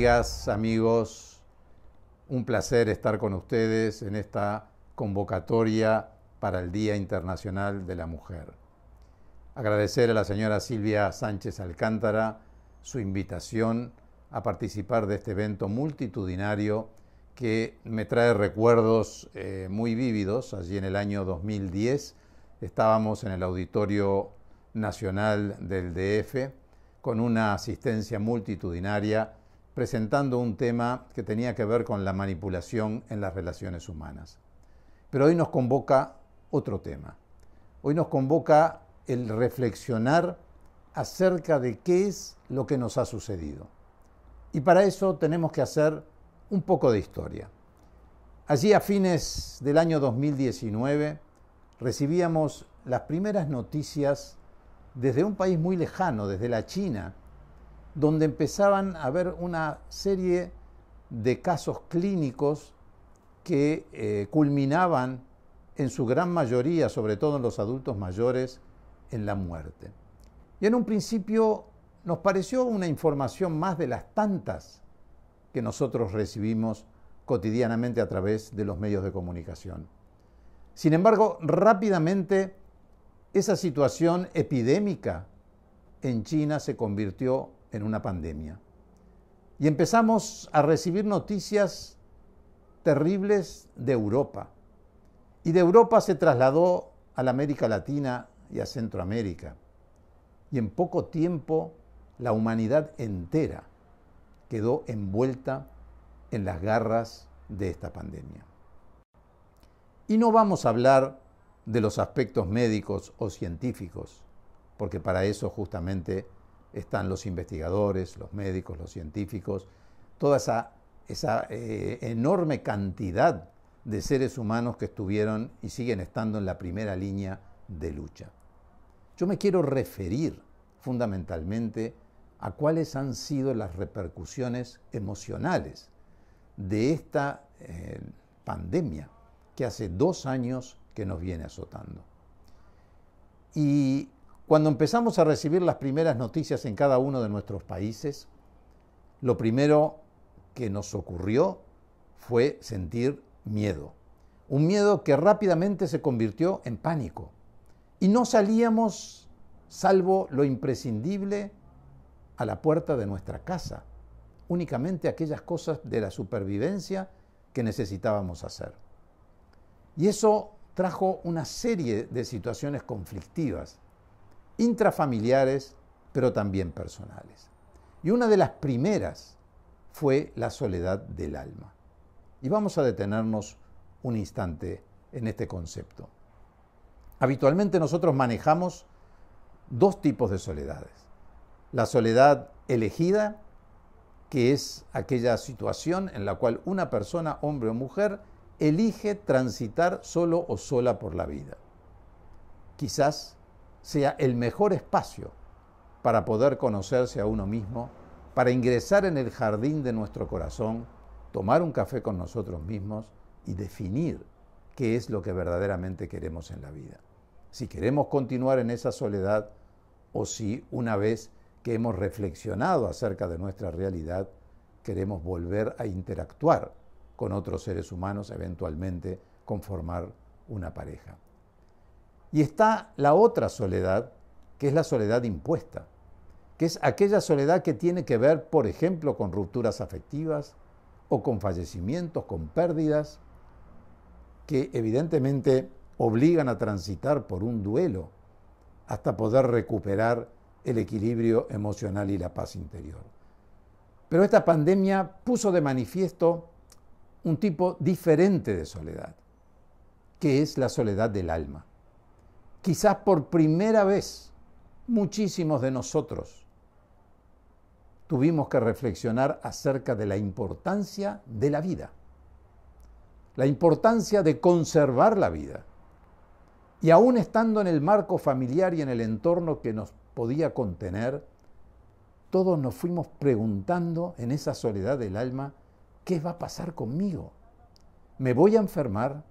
Amigas, amigos, un placer estar con ustedes en esta convocatoria para el Día Internacional de la Mujer. Agradecer a la señora Silvia Sánchez Alcántara su invitación a participar de este evento multitudinario que me trae recuerdos muy vívidos. Allí en el año 2010 estábamos en el Auditorio Nacional del DF con una asistencia multitudinaria presentando un tema que tenía que ver con la manipulación en las relaciones humanas. Pero hoy nos convoca otro tema. Hoy nos convoca el reflexionar acerca de qué es lo que nos ha sucedido. Y para eso tenemos que hacer un poco de historia. Allí a fines del año 2019 recibíamos las primeras noticias desde un país muy lejano, desde la China, donde empezaban a haber una serie de casos clínicos que culminaban en su gran mayoría, sobre todo en los adultos mayores, en la muerte. Y en un principio nos pareció una información más de las tantas que nosotros recibimos cotidianamente a través de los medios de comunicación. Sin embargo, rápidamente esa situación epidémica en China se convirtió en una pandemia. Y empezamos a recibir noticias terribles de Europa. Y de Europa se trasladó a la América Latina y a Centroamérica. Y en poco tiempo la humanidad entera quedó envuelta en las garras de esta pandemia. Y no vamos a hablar de los aspectos médicos o científicos, porque para eso justamente están los investigadores, los médicos, los científicos, toda esa enorme cantidad de seres humanos que estuvieron y siguen estando en la primera línea de lucha. Yo me quiero referir fundamentalmente a cuáles han sido las repercusiones emocionales de esta pandemia que hace 2 años que nos viene azotando. Y cuando empezamos a recibir las primeras noticias en cada uno de nuestros países, lo primero que nos ocurrió fue sentir miedo. Un miedo que rápidamente se convirtió en pánico. Y no salíamos, salvo lo imprescindible, a la puerta de nuestra casa. Únicamente aquellas cosas de la supervivencia que necesitábamos hacer. Y eso trajo una serie de situaciones conflictivas, intrafamiliares, pero también personales. Y una de las primeras fue la soledad del alma. Y vamos a detenernos un instante en este concepto. Habitualmente nosotros manejamos 2 tipos de soledades. La soledad elegida, que es aquella situación en la cual una persona, hombre o mujer, elige transitar solo o sola por la vida. Quizás sea el mejor espacio para poder conocerse a uno mismo, para ingresar en el jardín de nuestro corazón, tomar un café con nosotros mismos y definir qué es lo que verdaderamente queremos en la vida. Si queremos continuar en esa soledad o si una vez que hemos reflexionado acerca de nuestra realidad, queremos volver a interactuar con otros seres humanos, eventualmente conformar una pareja. Y está la otra soledad, que es la soledad impuesta, que es aquella soledad que tiene que ver, por ejemplo, con rupturas afectivas o con fallecimientos, con pérdidas, que evidentemente obligan a transitar por un duelo hasta poder recuperar el equilibrio emocional y la paz interior. Pero esta pandemia puso de manifiesto un tipo diferente de soledad, que es la soledad del alma. Quizás por primera vez muchísimos de nosotros tuvimos que reflexionar acerca de la importancia de la vida, la importancia de conservar la vida. Y aún estando en el marco familiar y en el entorno que nos podía contener, todos nos fuimos preguntando en esa soledad del alma, ¿qué va a pasar conmigo? ¿Me voy a enfermar?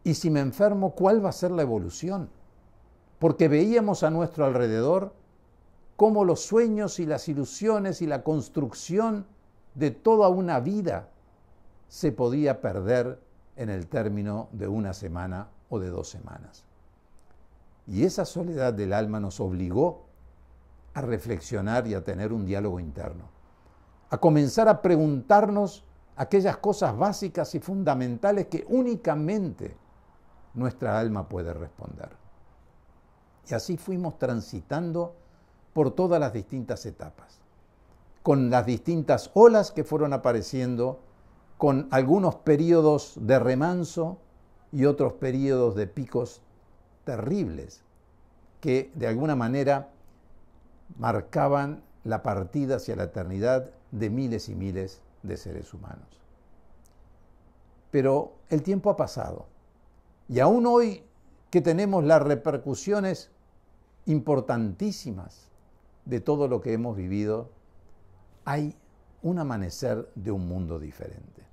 Y si me enfermo, ¿cuál va a ser la evolución? Porque veíamos a nuestro alrededor cómo los sueños y las ilusiones y la construcción de toda una vida se podía perder en el término de una semana o de 2 semanas. Y esa soledad del alma nos obligó a reflexionar y a tener un diálogo interno, a comenzar a preguntarnos aquellas cosas básicas y fundamentales que únicamente nuestra alma puede responder. Y así fuimos transitando por todas las distintas etapas, con las distintas olas que fueron apareciendo, con algunos periodos de remanso y otros periodos de picos terribles que de alguna manera marcaban la partida hacia la eternidad de miles y miles de seres humanos. Pero el tiempo ha pasado y aún hoy que tenemos las repercusiones importantísimas de todo lo que hemos vivido, hay un amanecer de un mundo diferente.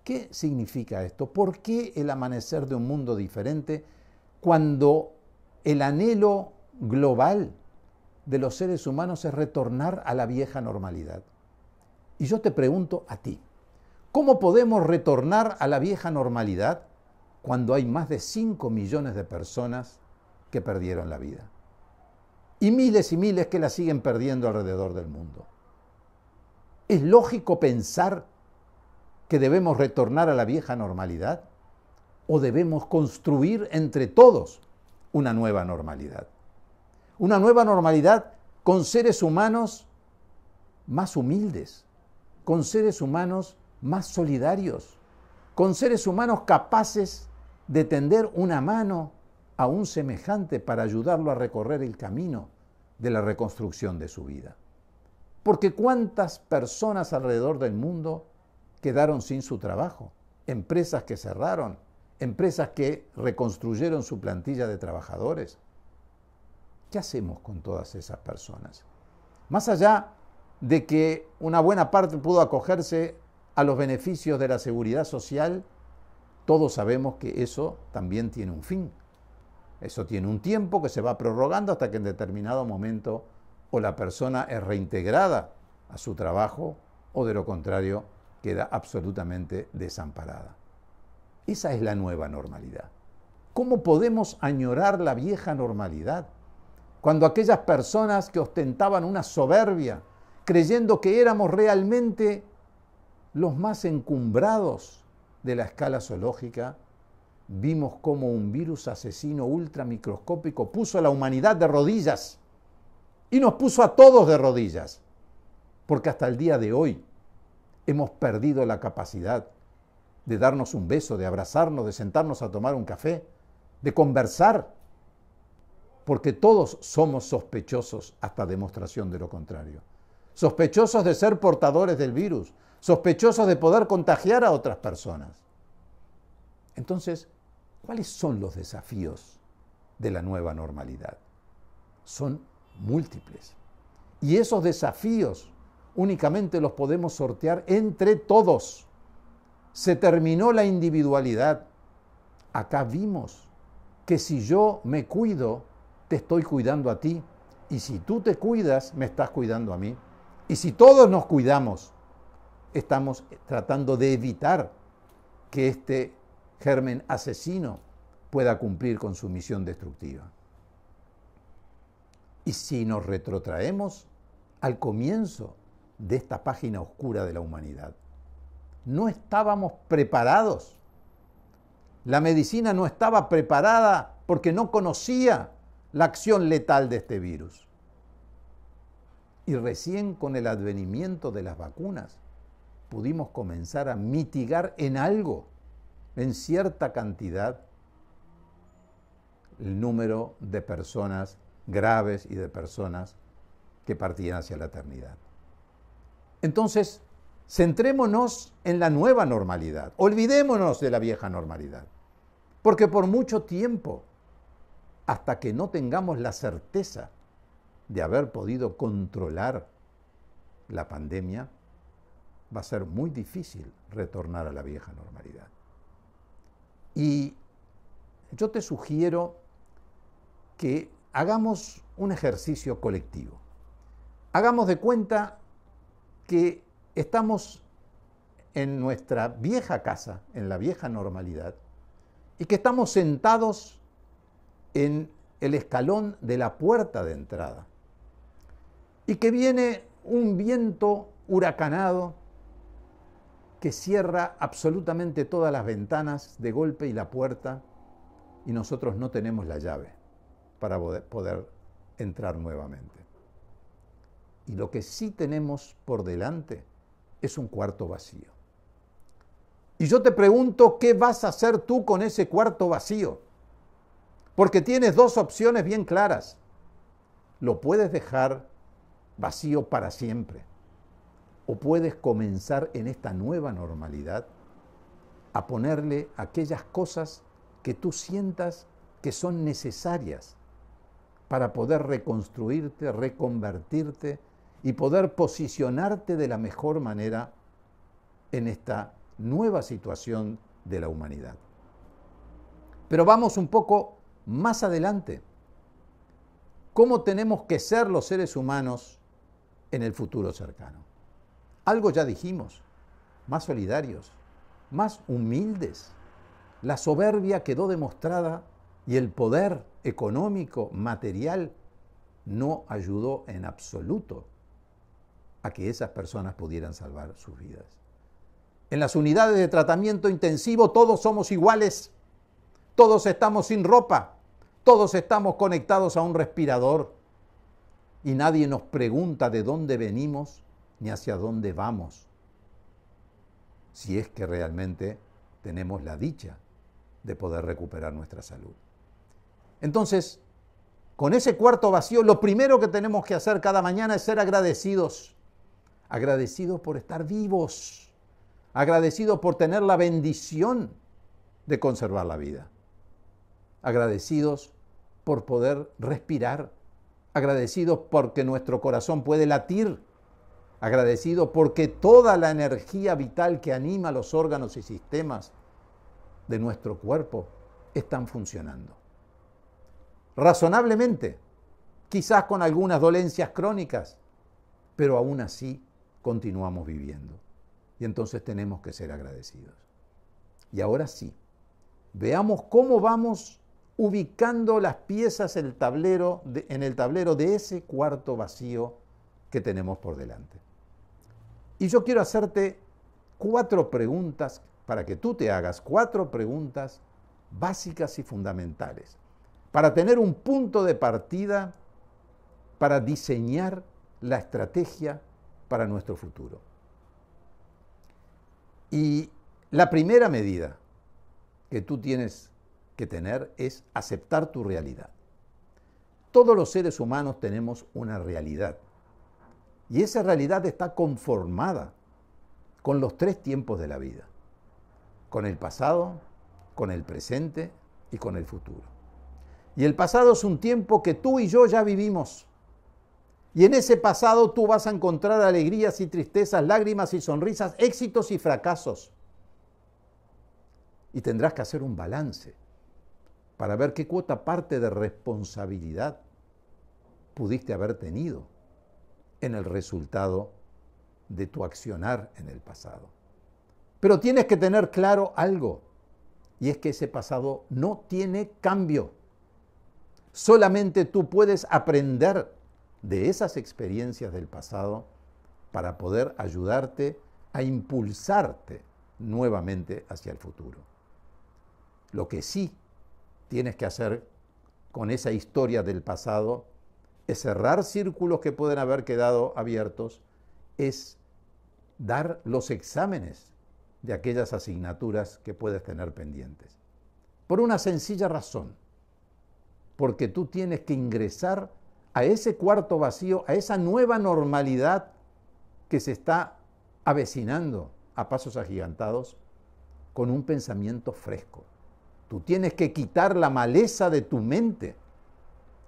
¿Qué significa esto? ¿Por qué el amanecer de un mundo diferente cuando el anhelo global de los seres humanos es retornar a la vieja normalidad? Y yo te pregunto a ti, ¿cómo podemos retornar a la vieja normalidad cuando hay más de 5 millones de personas que perdieron la vida? Y miles que la siguen perdiendo alrededor del mundo. ¿Es lógico pensar que debemos retornar a la vieja normalidad? ¿O debemos construir entre todos una nueva normalidad? Una nueva normalidad con seres humanos más humildes, con seres humanos más solidarios, con seres humanos capaces de tender una mano a un semejante para ayudarlo a recorrer el camino de la reconstrucción de su vida. Porque ¿cuántas personas alrededor del mundo quedaron sin su trabajo? Empresas que cerraron, empresas que reconstruyeron su plantilla de trabajadores. ¿Qué hacemos con todas esas personas? Más allá de que una buena parte pudo acogerse a los beneficios de la seguridad social, todos sabemos que eso también tiene un fin. Eso tiene un tiempo que se va prorrogando hasta que en determinado momento o la persona es reintegrada a su trabajo o de lo contrario queda absolutamente desamparada. Esa es la nueva normalidad. ¿Cómo podemos añorar la vieja normalidad? Cuando aquellas personas que ostentaban una soberbia, creyendo que éramos realmente los más encumbrados de la escala zoológica, vimos cómo un virus asesino ultramicroscópico puso a la humanidad de rodillas y nos puso a todos de rodillas, porque hasta el día de hoy hemos perdido la capacidad de darnos un beso, de abrazarnos, de sentarnos a tomar un café, de conversar, porque todos somos sospechosos hasta demostración de lo contrario. Sospechosos de ser portadores del virus, sospechosos de poder contagiar a otras personas. Entonces, ¿cuáles son los desafíos de la nueva normalidad? Son múltiples. Y esos desafíos únicamente los podemos sortear entre todos. Se terminó la individualidad. Acá vimos que si yo me cuido, te estoy cuidando a ti. Y si tú te cuidas, me estás cuidando a mí. Y si todos nos cuidamos, estamos tratando de evitar que este germen asesino pueda cumplir con su misión destructiva. Y si nos retrotraemos al comienzo de esta página oscura de la humanidad, no estábamos preparados. La medicina no estaba preparada porque no conocía la acción letal de este virus. Y recién con el advenimiento de las vacunas pudimos comenzar a mitigar en algo, en cierta cantidad, el número de personas graves y de personas que partían hacia la eternidad. Entonces, centrémonos en la nueva normalidad, olvidémonos de la vieja normalidad, porque por mucho tiempo, hasta que no tengamos la certeza de haber podido controlar la pandemia, va a ser muy difícil retornar a la vieja normalidad. Y yo te sugiero que hagamos un ejercicio colectivo. Hagamos de cuenta que estamos en nuestra vieja casa, en la vieja normalidad, y que estamos sentados en el escalón de la puerta de entrada, y que viene un viento huracanado que cierra absolutamente todas las ventanas de golpe y la puerta, y nosotros no tenemos la llave para poder entrar nuevamente. Y lo que sí tenemos por delante es un cuarto vacío. Y yo te pregunto, ¿qué vas a hacer tú con ese cuarto vacío? Porque tienes dos opciones bien claras. Lo puedes dejar vacío para siempre, o puedes comenzar en esta nueva normalidad a ponerle aquellas cosas que tú sientas que son necesarias para poder reconstruirte, reconvertirte y poder posicionarte de la mejor manera en esta nueva situación de la humanidad. Pero vamos un poco más adelante. ¿Cómo tenemos que ser los seres humanos en el futuro cercano? Algo ya dijimos: más solidarios, más humildes. La soberbia quedó demostrada y el poder económico, material, no ayudó en absoluto a que esas personas pudieran salvar sus vidas. En las unidades de tratamiento intensivo todos somos iguales, todos estamos sin ropa, todos estamos conectados a un respirador y nadie nos pregunta de dónde venimos ni hacia dónde vamos, si es que realmente tenemos la dicha de poder recuperar nuestra salud. Entonces, con ese cuarto vacío, lo primero que tenemos que hacer cada mañana es ser agradecidos. Agradecidos por estar vivos, agradecidos por tener la bendición de conservar la vida, agradecidos por poder respirar, agradecidos porque nuestro corazón puede latir, agradecidos porque toda la energía vital que anima los órganos y sistemas de nuestro cuerpo están funcionando. Razonablemente, quizás con algunas dolencias crónicas, pero aún así continuamos viviendo. Y entonces tenemos que ser agradecidos. Y ahora sí, veamos cómo vamos ubicando las piezas en el tablero de ese cuarto vacío que tenemos por delante. Y yo quiero hacerte 4 preguntas para que tú te hagas 4 preguntas básicas y fundamentales para tener un punto de partida para diseñar la estrategia para nuestro futuro. Y la primera medida que tú tienes que tener es aceptar tu realidad. Todos los seres humanos tenemos una realidad y esa realidad está conformada con los 3 tiempos de la vida: con el pasado, con el presente y con el futuro. Y el pasado es un tiempo que tú y yo ya vivimos. Y en ese pasado tú vas a encontrar alegrías y tristezas, lágrimas y sonrisas, éxitos y fracasos. Y tendrás que hacer un balance para ver qué cuota parte de responsabilidad pudiste haber tenido en el resultado de tu accionar en el pasado. Pero tienes que tener claro algo, y es que ese pasado no tiene cambio. Solamente tú puedes aprender de esas experiencias del pasado para poder ayudarte a impulsarte nuevamente hacia el futuro. Lo que sí tienes que hacer con esa historia del pasado es cerrar círculos que pueden haber quedado abiertos, es dar los exámenes de aquellas asignaturas que puedes tener pendientes. Por una sencilla razón: porque tú tienes que ingresar a ese cuarto vacío, a esa nueva normalidad que se está avecinando a pasos agigantados, con un pensamiento fresco. Tú tienes que quitar la maleza de tu mente,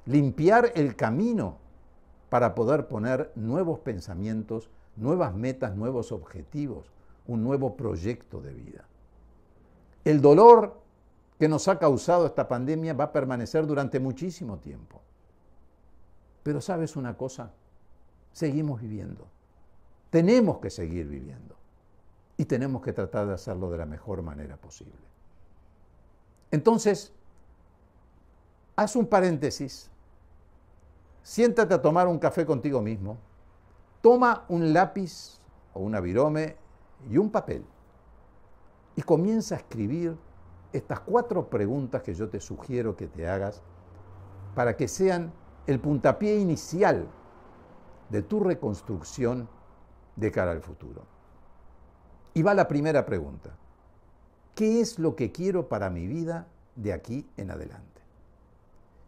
limpiar el camino para poder poner nuevos pensamientos, nuevas metas, nuevos objetivos, un nuevo proyecto de vida. El dolor que nos ha causado esta pandemia va a permanecer durante muchísimo tiempo. Pero ¿sabes una cosa? Seguimos viviendo. tenemos que seguir viviendo y tenemos que tratar de hacerlo de la mejor manera posible. Entonces, haz un paréntesis, siéntate a tomar un café contigo mismo, toma un lápiz o una virome y un papel y comienza a escribir estas 4 preguntas que yo te sugiero que te hagas para que sean el puntapié inicial de tu reconstrucción de cara al futuro. Y va la primera pregunta. ¿Qué es lo que quiero para mi vida de aquí en adelante?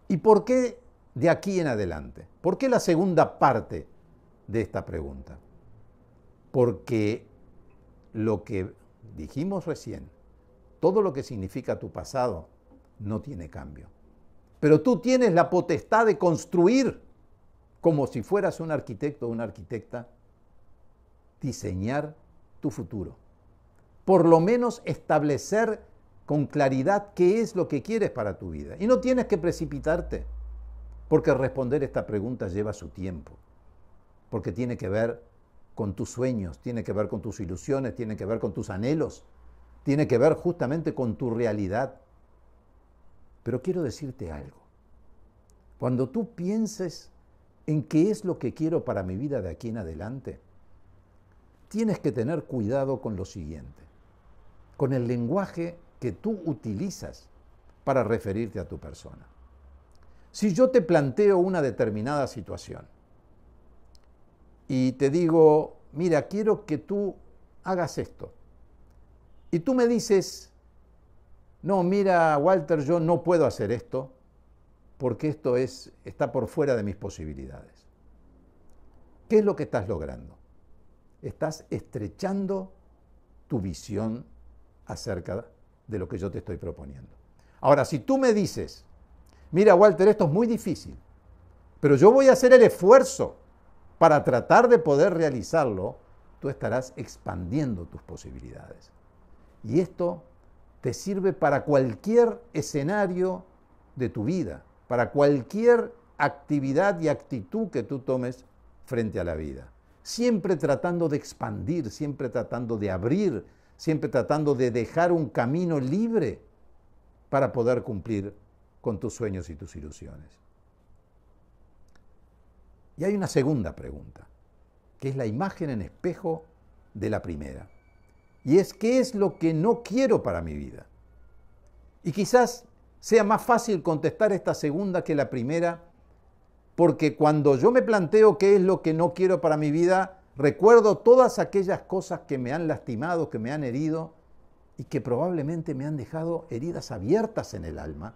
¿Y por qué de aquí en adelante? ¿Por qué la segunda parte de esta pregunta? Porque lo que dijimos recién, todo lo que significa tu pasado, no tiene cambio. Pero tú tienes la potestad de construir, como si fueras un arquitecto o una arquitecta, diseñar tu futuro. Por lo menos establecer con claridad qué es lo que quieres para tu vida. Y no tienes que precipitarte, porque responder esta pregunta lleva su tiempo, porque tiene que ver con tus sueños, tiene que ver con tus ilusiones, tiene que ver con tus anhelos, tiene que ver justamente con tu realidad. Pero quiero decirte algo. Cuando tú pienses en qué es lo que quiero para mi vida de aquí en adelante, tienes que tener cuidado con lo siguiente, con el lenguaje que tú utilizas para referirte a tu persona. Si yo te planteo una determinada situación y te digo, mira, quiero que tú hagas esto, y tú me dices, no, mira, Walter, yo no puedo hacer esto porque esto está por fuera de mis posibilidades. ¿Qué es lo que estás logrando? Estás estrechando tu visión acerca de lo que yo te estoy proponiendo. Ahora, si tú me dices, mira, Walter, esto es muy difícil, pero yo voy a hacer el esfuerzo para tratar de poder realizarlo, tú estarás expandiendo tus posibilidades. Y esto te sirve para cualquier escenario de tu vida, para cualquier actividad y actitud que tú tomes frente a la vida. Siempre tratando de expandir, siempre tratando de abrir, siempre tratando de dejar un camino libre para poder cumplir con tus sueños y tus ilusiones. Y hay una segunda pregunta, que es la imagen en espejo de la primera. Y es, ¿qué es lo que no quiero para mi vida? Y quizás sea más fácil contestar esta segunda que la primera, porque cuando yo me planteo qué es lo que no quiero para mi vida, recuerdo todas aquellas cosas que me han lastimado, que me han herido y que probablemente me han dejado heridas abiertas en el alma,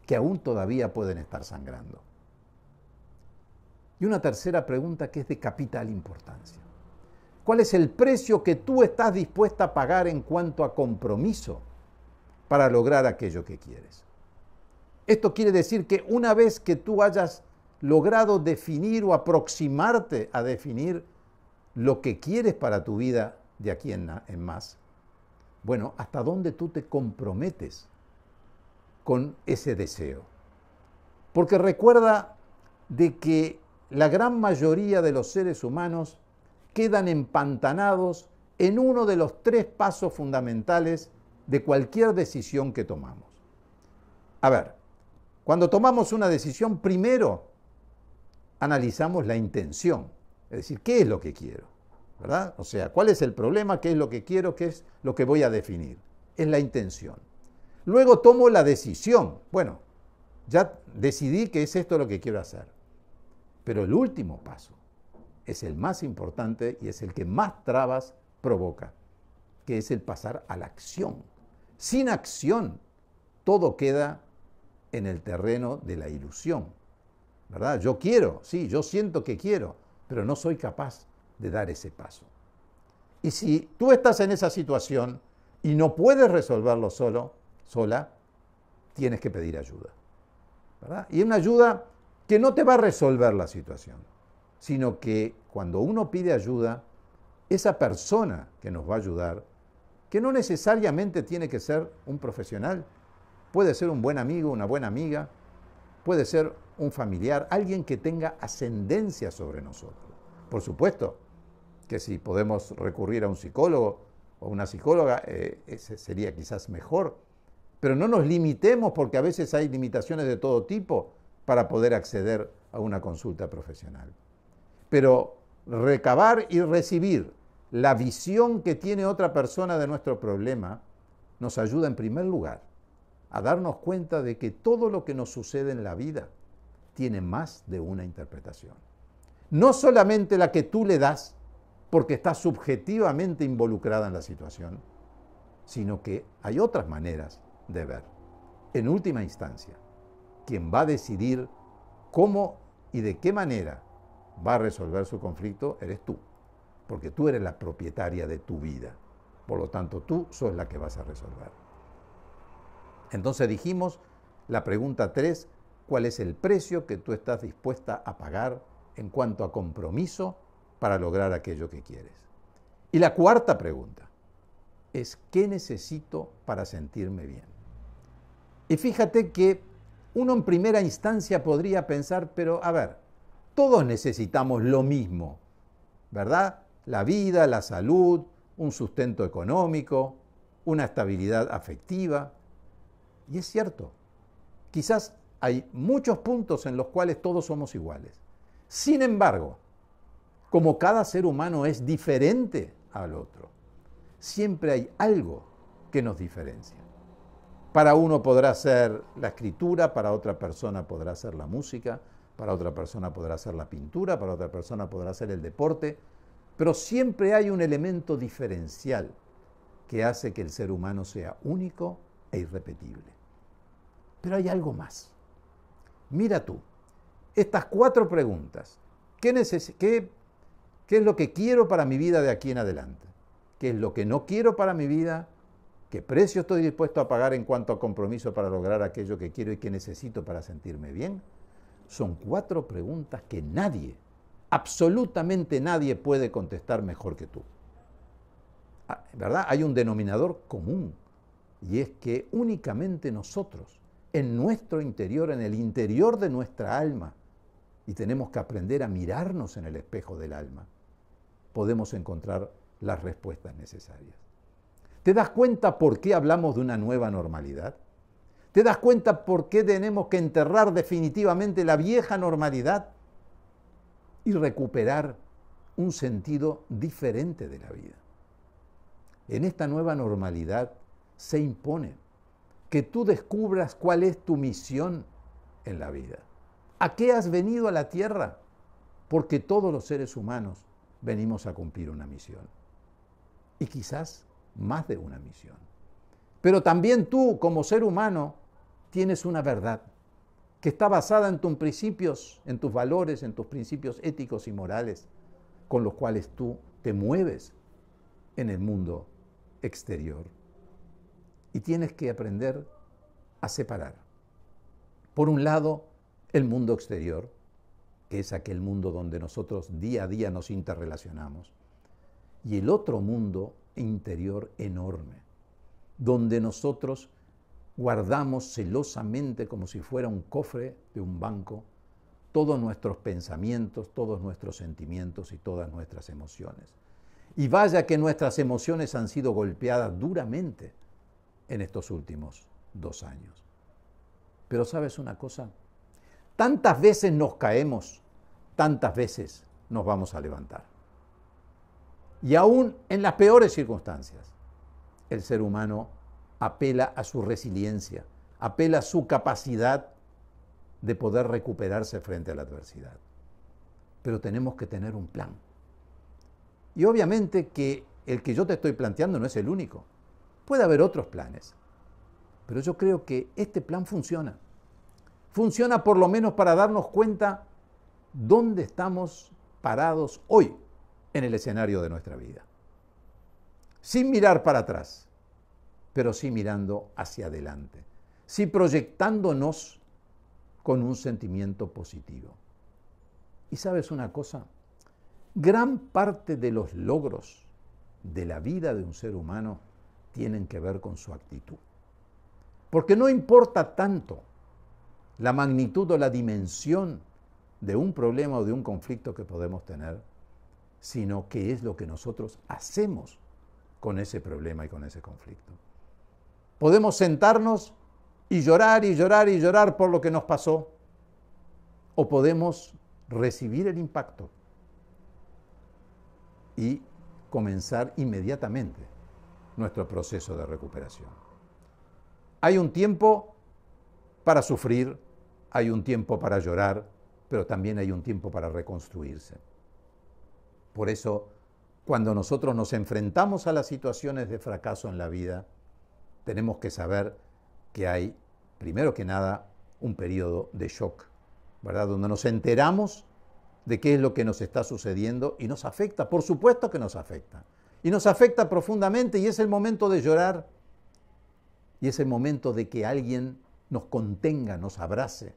que aún todavía pueden estar sangrando. Y una tercera pregunta que es de capital importancia. ¿Cuál es el precio que tú estás dispuesta a pagar en cuanto a compromiso para lograr aquello que quieres? Esto quiere decir que una vez que tú hayas logrado definir o aproximarte a definir lo que quieres para tu vida de aquí en más, bueno, ¿hasta dónde tú te comprometes con ese deseo? Porque recuerda de que la gran mayoría de los seres humanos quedan empantanados en uno de los 3 pasos fundamentales de cualquier decisión que tomamos. A ver, cuando tomamos una decisión, primero analizamos la intención, es decir, ¿qué es lo que quiero? ¿Verdad? O sea, ¿cuál es el problema? ¿Qué es lo que quiero? ¿Qué es lo que voy a definir? Es la intención. Luego tomo la decisión. Bueno, ya decidí que es esto lo que quiero hacer. Pero el último paso es el más importante y es el que más trabas provoca, que es el pasar a la acción. Sin acción, todo queda en el terreno de la ilusión, ¿verdad? Yo quiero, sí, yo siento que quiero, pero no soy capaz de dar ese paso. Y si tú estás en esa situación y no puedes resolverlo sola, tienes que pedir ayuda, ¿verdad? Y una ayuda que no te va a resolver la situación, sino que cuando uno pide ayuda, esa persona que nos va a ayudar, que no necesariamente tiene que ser un profesional, puede ser un buen amigo, una buena amiga, puede ser un familiar, alguien que tenga ascendencia sobre nosotros. Por supuesto, que si podemos recurrir a un psicólogo o una psicóloga, ese sería quizás mejor. Pero no nos limitemos, porque a veces hay limitaciones de todo tipo para poder acceder a una consulta profesional. Pero recabar y recibir la visión que tiene otra persona de nuestro problema nos ayuda en primer lugar a darnos cuenta de que todo lo que nos sucede en la vida tiene más de una interpretación. No solamente la que tú le das porque estás subjetivamente involucrada en la situación, sino que hay otras maneras de ver. En última instancia, quien va a decidir cómo y de qué manera va a resolver su conflicto eres tú, porque tú eres la propietaria de tu vida. Por lo tanto, tú sos la que vas a resolver. Entonces dijimos, la pregunta 3, ¿cuál es el precio que tú estás dispuesta a pagar en cuanto a compromiso para lograr aquello que quieres? Y la cuarta pregunta es, ¿qué necesito para sentirme bien? Y fíjate que uno en primera instancia podría pensar, pero a ver, todos necesitamos lo mismo, ¿verdad? La vida, la salud, un sustento económico, una estabilidad afectiva. Y es cierto, quizás hay muchos puntos en los cuales todos somos iguales. Sin embargo, como cada ser humano es diferente al otro, siempre hay algo que nos diferencia. Para uno podrá ser la escritura, para otra persona podrá ser la música, para otra persona podrá ser la pintura, para otra persona podrá ser el deporte, pero siempre hay un elemento diferencial que hace que el ser humano sea único e irrepetible. Pero hay algo más. Mira tú, estas 4 preguntas. ¿Qué es lo que quiero para mi vida de aquí en adelante? ¿Qué es lo que no quiero para mi vida? ¿Qué precio estoy dispuesto a pagar en cuanto a compromiso para lograr aquello que quiero y que necesito para sentirme bien? Son 4 preguntas que nadie, absolutamente nadie puede contestar mejor que tú. ¿Verdad? Hay un denominador común, y es que únicamente nosotros, en nuestro interior, en el interior de nuestra alma, y tenemos que aprender a mirarnos en el espejo del alma, podemos encontrar las respuestas necesarias. ¿Te das cuenta por qué hablamos de una nueva normalidad? ¿Te das cuenta por qué tenemos que enterrar definitivamente la vieja normalidad y recuperar un sentido diferente de la vida? En esta nueva normalidad se impone que tú descubras cuál es tu misión en la vida. ¿A qué has venido a la tierra? Porque todos los seres humanos venimos a cumplir una misión. Y quizás más de una misión. Pero también tú, como ser humano, tienes una verdad que está basada en tus principios, en tus valores, en tus principios éticos y morales, con los cuales tú te mueves en el mundo exterior. Y tienes que aprender a separar. Por un lado, el mundo exterior, que es aquel mundo donde nosotros día a día nos interrelacionamos, y el otro mundo interior enorme, donde nosotros guardamos celosamente, como si fuera un cofre de un banco, todos nuestros pensamientos, todos nuestros sentimientos y todas nuestras emociones. Y vaya que nuestras emociones han sido golpeadas duramente en estos últimos 2 años. Pero ¿sabes una cosa? Tantas veces nos caemos, tantas veces nos vamos a levantar. Y aún en las peores circunstancias, el ser humano apela a su resiliencia, apela a su capacidad de poder recuperarse frente a la adversidad. Pero tenemos que tener un plan. Y obviamente que el que yo te estoy planteando no es el único. Puede haber otros planes. Pero yo creo que este plan funciona. Funciona por lo menos para darnos cuenta dónde estamos parados hoy en el escenario de nuestra vida. Sin mirar para atrás, pero sí mirando hacia adelante. Sí proyectándonos con un sentimiento positivo. ¿Y sabes una cosa? Gran parte de los logros de la vida de un ser humano tienen que ver con su actitud. Porque no importa tanto la magnitud o la dimensión de un problema o de un conflicto que podemos tener, sino qué es lo que nosotros hacemos con ese problema y con ese conflicto. Podemos sentarnos y llorar y llorar y llorar por lo que nos pasó, o podemos recibir el impacto y comenzar inmediatamente nuestro proceso de recuperación. Hay un tiempo para sufrir, hay un tiempo para llorar, pero también hay un tiempo para reconstruirse. Por eso, cuando nosotros nos enfrentamos a las situaciones de fracaso en la vida, tenemos que saber que hay, primero que nada, un periodo de shock, ¿verdad? Donde nos enteramos de qué es lo que nos está sucediendo y nos afecta, por supuesto que nos afecta. Y nos afecta profundamente y es el momento de llorar y es el momento de que alguien nos contenga, nos abrace.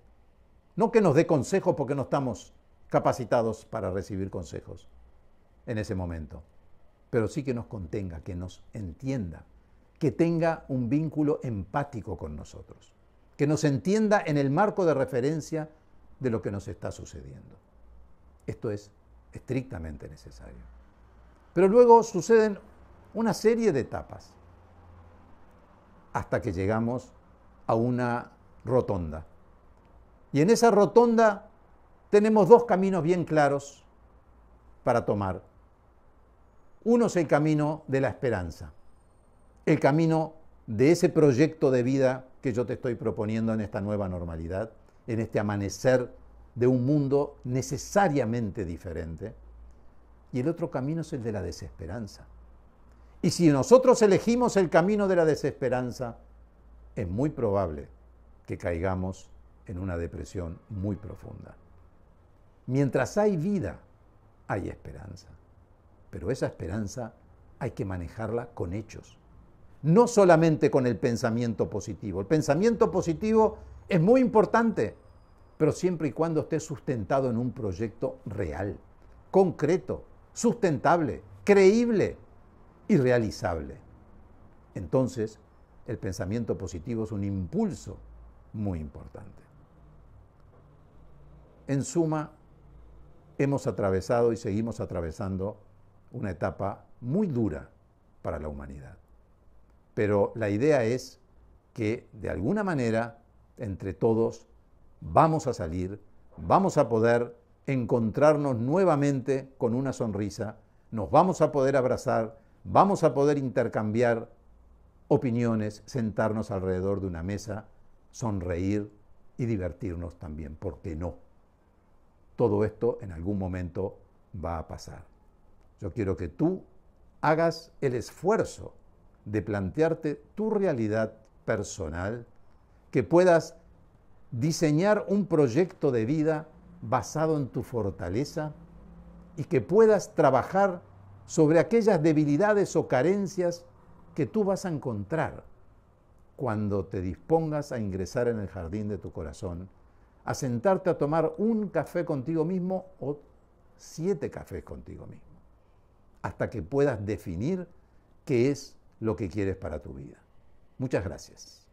No que nos dé consejos porque no estamos capacitados para recibir consejos en ese momento, pero sí que nos contenga, que nos entienda, que tenga un vínculo empático con nosotros, que nos entienda en el marco de referencia de lo que nos está sucediendo. Esto es estrictamente necesario. Pero luego suceden una serie de etapas hasta que llegamos a una rotonda. Y en esa rotonda tenemos dos caminos bien claros para tomar. Uno es el camino de la esperanza, el camino de ese proyecto de vida que yo te estoy proponiendo en esta nueva normalidad, en este amanecer de un mundo necesariamente diferente. Y el otro camino es el de la desesperanza. Y si nosotros elegimos el camino de la desesperanza, es muy probable que caigamos en una depresión muy profunda. Mientras hay vida, hay esperanza. Pero esa esperanza hay que manejarla con hechos, no solamente con el pensamiento positivo. El pensamiento positivo es muy importante, pero siempre y cuando esté sustentado en un proyecto real, concreto, sustentable, creíble y realizable. Entonces, el pensamiento positivo es un impulso muy importante. En suma, hemos atravesado y seguimos atravesando una etapa muy dura para la humanidad. Pero la idea es que, de alguna manera, entre todos, vamos a salir, vamos a poder encontrarnos nuevamente con una sonrisa, nos vamos a poder abrazar, vamos a poder intercambiar opiniones, sentarnos alrededor de una mesa, sonreír y divertirnos también, ¿por qué no? Todo esto en algún momento va a pasar. Yo quiero que tú hagas el esfuerzo de plantearte tu realidad personal, que puedas diseñar un proyecto de vida basado en tu fortaleza y que puedas trabajar sobre aquellas debilidades o carencias que tú vas a encontrar cuando te dispongas a ingresar en el jardín de tu corazón, a sentarte a tomar un café contigo mismo o 7 cafés contigo mismo, hasta que puedas definir qué es lo que quieres para tu vida. Muchas gracias.